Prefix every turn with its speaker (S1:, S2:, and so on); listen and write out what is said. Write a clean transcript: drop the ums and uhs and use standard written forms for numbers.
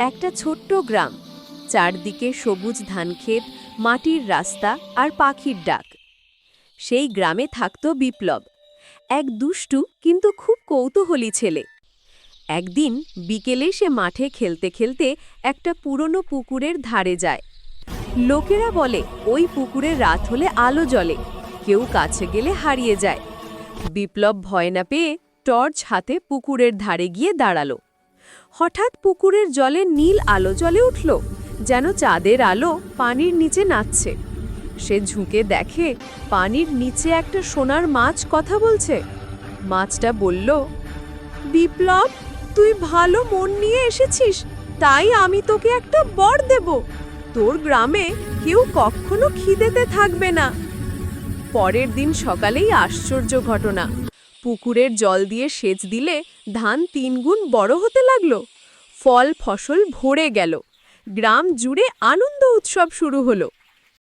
S1: একটা ছোট্ট গ্রাম, চারদিকে সবুজ ধানক্ষেত, মাটির রাস্তা আর পাখির ডাক। সেই গ্রামে থাকত বিপ্লব, এক দুষ্টু কিন্তু খুব কৌতূহলী ছেলে। একদিন বিকেলে সে মাঠে খেলতে খেলতে একটা পুরনো পুকুরের ধারে যায়। লোকেরা বলে ওই পুকুরে রাত হলে আলো জ্বলে, কেউ কাছে গেলে হারিয়ে যায়। বিপ্লব ভয় না পেয়ে টর্চ হাতে পুকুরের ধারে গিয়ে দাঁড়ালো। হঠাৎ পুকুরের জলে নীল আলো জ্বলে উঠল, যেন চাঁদের আলো পানির নিচে নাচছে। সে ঝুঁকে দেখে পানির নিচে একটা সোনার মাছ কথা বলছে। মাছটা বলল, বিপ্লব, তুই ভালো মন নিয়ে এসেছিস, তাই আমি তোকে একটা বর দেব। তোর গ্রামে কেউ কখনো খিদেতে থাকবে না। পরের দিন সকালেই আশ্চর্য ঘটনা, পুকুরের জল দিয়ে সেচ দিলে ধান ৩ গুণ বড় হতে লাগলো। ফল ফসল ভরে গেল, গ্রাম জুড়ে আনন্দ উৎসব শুরু হলো।